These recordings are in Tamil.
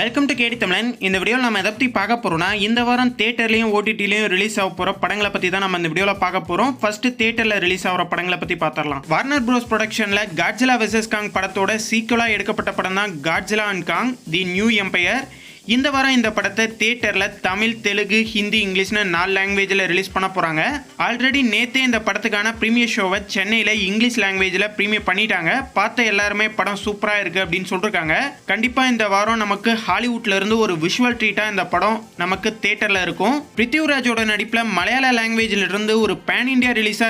வெல்கம் டு கேடி தமிழன். இந்த வீடியோவில் நம்ம எதை பற்றி பார்க்க போகிறோம்னா, இந்த வாரம் தியேட்டர்லையும் ஓடிடிலையும் ரிலீஸ் ஆக போகிற படங்களை பற்றி தான் நம்ம இந்த வீடியோவில் பார்க்க போகிறோம். ஃபர்ஸ்ட் தியேட்டரில் ரிலீஸ் ஆகிற படங்களை பற்றி பார்த்துடலாம். வார்னர் ப்ரோஸ் ப்ரொடக்ஷனில் காட்ஜிலா வெர்சஸ் காங் படத்தோட சீக்குவலாக எடுக்கப்பட்ட படம் தான் Godzilla and Kong the new empire. இந்த வாரம் இந்த படத்தை தியேட்டரில் தமிழ், தெலுங்கு, ஹிந்தி, இங்கிலீஷ்னு 4 லாங்குவேஜில் ரிலீஸ் பண்ண போகிறாங்க. ஆல்ரெடி நேற்றே இந்த படத்துக்கான ப்ரீமியர் ஷோவை சென்னையில் இங்கிலீஷ் லாங்குவேஜில் ப்ரீமியர் பண்ணிட்டாங்க. பார்த்த எல்லாருமே படம் சூப்பராக இருக்குது அப்படின்னு சொல்லியிருக்காங்க. கண்டிப்பாக இந்த வாரம் நமக்கு ஹாலிவுட்ல இருந்து ஒரு விஷுவல் ட்ரீட்டாக இந்த படம் நமக்கு தியேட்டரில் இருக்கும். பிருத்திவிராஜோட நடிப்பில் மலையாள லாங்குவேஜில் இருந்து ஒரு பேன் இண்டியா ரிலீஸ்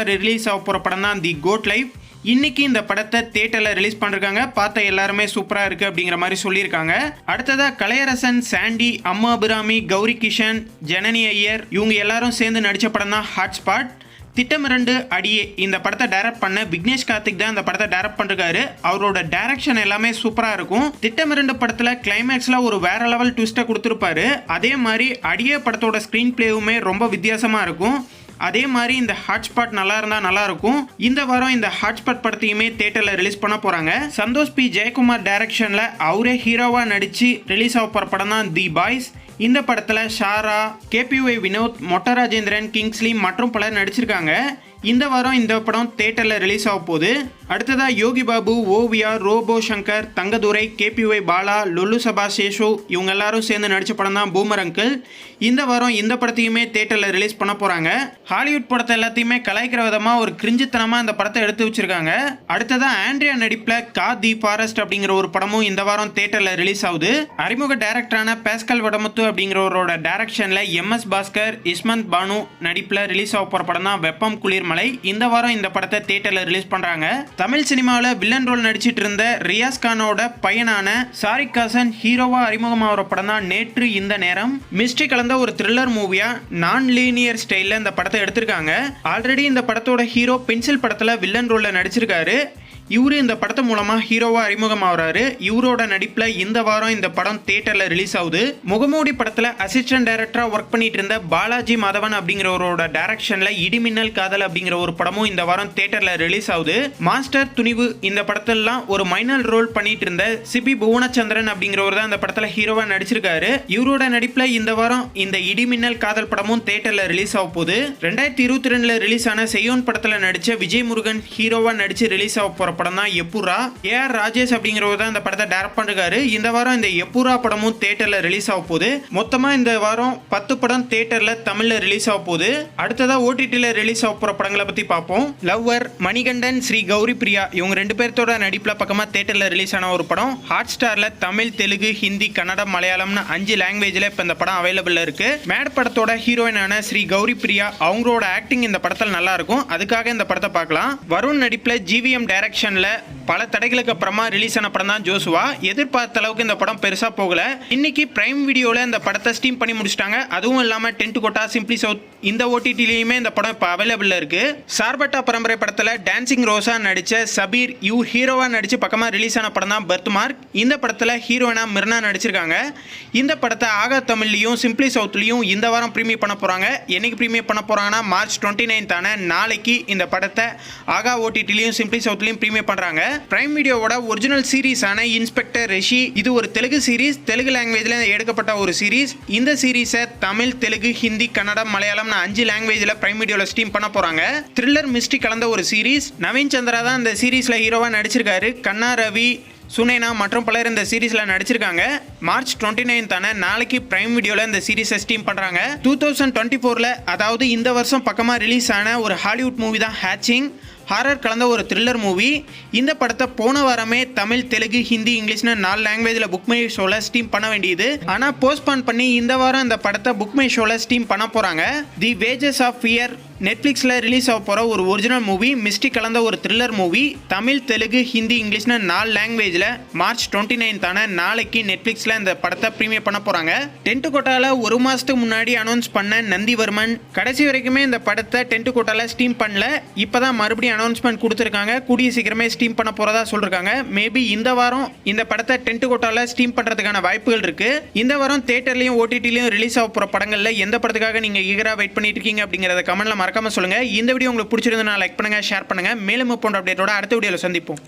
ஆக போகிற படம் தான் தி கோட் லைஃப். இன்னைக்கு இந்த படத்தை தியேட்டரில் ரிலீஸ் பண்ணிருக்காங்க. பார்த்த எல்லாருமே சூப்பராக இருக்குது அப்படிங்கிற மாதிரி சொல்லியிருக்காங்க. அடுத்ததாக கலையரசன், சாண்டி, அம்மா அபிராமி, கௌரி கிஷன், ஜனனி ஐயர் இவங்க எல்லாரும் சேர்ந்து நடித்த படம் தான் ஹாட்ஸ்பாட். திட்டம் 2 அடியே இந்த படத்தை டைரக்ட் பண்ண விக்னேஷ் கார்த்திக் தான் இந்த படத்தை டைரக்ட் பண்ணிருக்காரு. அவரோட டைரக்ஷன் எல்லாமே சூப்பராக இருக்கும். திட்டம் 2 படத்தில் கிளைமேக்ஸில் ஒரு வேற லெவல் ட்விஸ்ட்டை கொடுத்துருப்பாரு. அதே மாதிரி அடியே படத்தோட ஸ்க்ரீன் பிளேவுமே ரொம்ப வித்தியாசமாக இருக்கும். அதே மாதிரி இந்த ஹாட்ஸ்பாட் நல்லா இருந்தால் நல்லா இருக்கும். இந்த வாரம் இந்த ஹாட்ஸ்பாட் படத்தையுமே தியேட்டரில் ரிலீஸ் பண்ண போகிறாங்க. சந்தோஷ் பி ஜெயக்குமார் டைரக்ஷனில் அவரே ஹீரோவாக நடித்து ரிலீஸ் ஆக போகிற படம் தான் தி பாய்ஸ். இந்த படத்தில் ஷாரா, கேபிஒய் வினோத், மொட்ட ராஜேந்திரன், கிங்ஸ்லி மற்றும் பலர் நடிச்சிருக்காங்க. இந்த வாரம் இந்த படம் தியேட்டரில் ரிலீஸ் ஆக போகுது. அடுத்ததாக யோகி பாபு, ஓவியா, ரோபோ சங்கர், தங்கதுரை, கேபிஒய் பாலா, லொல்லு சபா சேஷு இவங்க எல்லாரும் சேர்ந்து நடித்த படம் தான் பூமர் அங்கிள். இந்த வாரம் இந்த படத்தையுமே தியேட்டரில் ரிலீஸ் பண்ண போகிறாங்க. ஹாலிவுட் படத்தை எல்லாத்தையுமே கலாய்க்கிற விதமாக ஒரு கிரிஞ்சித்தனமாக இந்த படத்தை எடுத்து வச்சிருக்காங்க. அடுத்ததாக ஆண்ட்ரியா நடிப்பில் கா தி ஃபாரஸ்ட் அப்படிங்கிற ஒரு படமும் இந்த வாரம் தியேட்டரில் ரிலீஸ் ஆகுது. அறிமுக டைரக்டரான பேஸ்கல் வடமுத்து அப்படிங்கிறவரோட டைரக்ஷனில் எம்எஸ் பாஸ்கர், இஸ்மந்த் பானு நடிப்பில் ரிலீஸ் ஆக போகிற படம் தான் வெப்பம் குளிர் மலை. இந்த வாரம் இந்த படத்தை தியேட்டரில் ரிலீஸ் பண்றாங்க. தமிழ் சினிமாவில் வில்லன் ரோல் நடிச்சிட்டு இருந்த ரியாஸ் கானோட பையனான சாரிக் ஹாசன் ஹீரோவா அறிமுகமாகிற படம் தான் நேற்று இந்த நேரம். மிஸ்ட்ரி கலந்த ஒரு த்ரில்லர் மூவியா நான் லீனியர் ஸ்டைல்ல இந்த படத்தை எடுத்திருக்காங்க. ஆல்ரெடி இந்த படத்தோட ஹீரோ பென்சில் படத்துல வில்லன் ரோல்ல நடிச்சிருக்காரு. இவரு இந்த படத்து மூலமா ஹீரோவா அறிமுகமாகறாரு. இவரோட நடிப்புல இந்த வாரம் இந்த படம் தியேட்டர்ல ரிலீஸ் ஆகுது. முகமூடி படத்துல அசிஸ்டன்ட் டைரக்டரா ஒர்க் பண்ணிட்டு இருந்த பாலாஜி மாதவன் அப்படிங்கிறவரோட டைரக்ஷன்ல இடிமின்னல் காதல் அப்படிங்கிற ஒரு படமும் இந்த வாரம் தியேட்டர்ல ரிலீஸ் ஆகுது. மாஸ்டர் துணிவு இந்த படத்தெல்லாம் ஒரு மைனர் ரோல் பண்ணிட்டு இருந்த சிபி புவனச்சந்திரன் அப்படிங்கிறவர் தான் இந்த படத்துல ஹீரோவா நடிச்சிருக்காரு. இவரோட நடிப்புல இந்த வாரம் இந்த இடிமின்னல் காதல் படமும் தியேட்டர்ல ரிலீஸ் ஆக போகுது. 2022 ரிலீஸ் ஆன செய்யோன் படத்துல நடிச்ச விஜய் முருகன் ஹீரோவா நடிச்சு ரிலீஸ் ஆக போற படம் தான் எப்புரா. ஏஆர் ராஜேஷ் அப்படிங்கிறவர் தான் இந்த படத்தை டைரக்ட் பண்ணிருக்காரு. இந்த வாரம் இந்த எப்புரா படமும் தியேட்டர்ல ரிலீஸ் ஆக போகுது. மொத்தமா இந்த வாரம் 10 படம் தியேட்டர்ல தமிழ்ல ரிலீஸ் ஆக போகுது. அடுத்ததா ஓடிடில ரிலீஸ் ஆக போற படங்களை பத்தி பார்ப்போம். லவ்வர், மணிகண்டன், ஸ்ரீ கௌரி பிரியா இவங்க 2 பேர்த்தோட நடிப்புல பக்கமா தியேட்டர்ல ரிலீஸ் ஆன ஒரு படம். ஹாட் ஸ்டார்ல தமிழ், தெலுங்கு, ஹிந்தி, கன்னடம், மலையாளம்னு 5 லாங்குவேஜ்ல இப்ப இந்த படம் அவைலபிள் இருக்கு. மேட் படத்தோட ஹீரோயினான ஸ்ரீ கௌரி பிரியா அவங்களோட ஆக்டிங் இந்த படத்தில் நல்லா இருக்கும். அதுக்காக இந்த படத்தை பார்க்கலாம். வருண் நடிப்புல ஜிவிஎம் டைரக்ஷன் பல தடைகளுக்கு அப்புறமா ரிலீஸ் ஆன படம் தான் ஜோசுவா. எதிர்பார்த்த அளவுக்கு இந்த படம் பெருசா போகல. இன்னைக்கு பிரைம் வீடியோல இந்த படத்தை ஸ்ட்ரீம் பண்ணி முடிச்சிட்டாங்க. அதுவும் இல்லாம டென்ட் கோட்டா, சிம்பிளி சவுத் இந்த ஓடிடிலையுமே இந்த படம் இப்போ அவைலபிள் இருக்கு. சார்பட்டா பரம்பரை படத்துல டான்சிங் ரோஸா நடிச்ச சபீர் இவர் ஹீரோவா நடிச்சு பக்கமா ரிலீஸ் ஆன படம் தான் பர்த் மார்க். இந்த படத்துல ஹீரோயினா மிர்னா நடிச்சிருக்காங்க. இந்த படத்தை ஆகா தமிழ்லையும் சிம்பிளி சவுத்லையும் இந்த வாரம் ப்ரீமியர் பண்ண போறாங்க. என்னைக்கு ப்ரீமியர் பண்ண போறாங்கன்னா மார்ச் 29 நாளைக்கு இந்த படத்தை ஆகா ஓடிடிலையும் சிம்பிளி சவுத்லையும் ப்ரீமியர் பண்றாங்க. பிரைம் வீடியோவோட ஒரிஜினல் சீரிஸ் ஆன இன்ஸ்பெக்டர் ரிஷி இது ஒரு தெலுங்கு சீரிஸ். தெலுங்கு லாங்குவேஜ்ல எடுக்கப்பட்ட ஒரு சீரிஸ். இந்த சீரிஸை தமிழ், தெலுங்கு, ஹிந்தி, கன்னடம், மலையாளம் 5 லாங்குவேஜ்ல பிரைம் வீடியோல ஸ்ட்ரீம் பண்ண போறாங்க. த்ரில்லர் மிஸ்ட்ரி கலந்த ஒரு சீரிஸ். நவீன் சந்திரா தான் இந்த சீரிஸ்ல ஹீரோவா நடிச்சிருக்காரு. கண்ணா ரவி, சுனேனா மற்றும் பலர் இந்த சீரிஸ்ல நடிச்சிருக்காங்க. மார்ச் 29 நாளைக்கு பிரைம் வீடியோல இந்த சீரிஸை ஸ்ட்ரீம் பண்றாங்க. 2024ல அதாவது இந்த வருஷம் பக்கமா ரிலீஸ் ஆன ஒரு ஹாலிவுட் மூவி தான் ஹேட்சிங். ஹாரர் கலந்த ஒரு த்ரில்லர் மூவி. இந்த படத்தை போன வாரமே தமிழ், தெலுங்கு, ஹிந்தி, இங்கிலீஷ்னு 4 லாங்குவேஜ்ல புக் மை ஷோல ஸ்ட்ரீம் பண்ண வேண்டியது. ஆனா போஸ்ட்பான் பண்ணி இந்த வாரம் இந்த படத்தை புக் மை ஷோல ஸ்ட்ரீம் பண்ண போறாங்க. தி வேஜஸ் ஆஃப் ஃபியர் நெட்ஃப்ளிக்ஸில் ரிலீஸ் ஆக போகிற ஒரு ஒரிஜினல் மூவி, மிஸ்ட்ரி கலந்த ஒரு த்ரில்லர் மூவி. தமிழ், தெலுங்கு, ஹிந்தி, இங்கிலீஷ்னு 4 லாங்குவேஜில் மார்ச் 29 நாளைக்கு நெட்ஃப்ளிக்ஸில் இந்த படத்தை ப்ரீமியர் பண்ண போகிறாங்க. டென்ட் கோட்டாவில் 1 மாதத்துக்கு முன்னாடி அனௌன்ஸ் பண்ண நந்திவர்மன் கடைசி வரைக்குமே இந்த படத்தை டென்ட் கோட்டாவில் ஸ்ட்ரீம் பண்ணல. இப்போ தான் மறுபடியும் அனௌன்ஸ்மெண்ட் கொடுத்துருக்காங்க. கூடிய சீக்கிரமே ஸ்ட்ரீம் பண்ண போகிறதா சொல்லியிருக்காங்க. மேபி இந்த வாரம் இந்த படத்தை டென்ட் கோட்டாவில் ஸ்ட்ரீம் பண்ணுறதுக்கான வாய்ப்புகள் இருக்குது. இந்த வாரம் தியேட்டர்லையும் ஓடிடிலையும் ரிலீஸ் ஆக போகிற படங்களில் எந்த படத்துக்காக நீங்கள் ஈகராக வெயிட் பண்ணிட்டு இருக்கீங்க அப்படிங்கிறத கமெண்ட்ல மறக்காம சொல்லுங்க. இந்த வீடியோ உங்களுக்கு பிடிச்சிருந்தா லைக் பண்ணுங்க, ஷேர் பண்ணுங்க. மேலும் போன்ற அப்டேட்டோட அடுத்த வீடியோல சந்திப்போம்.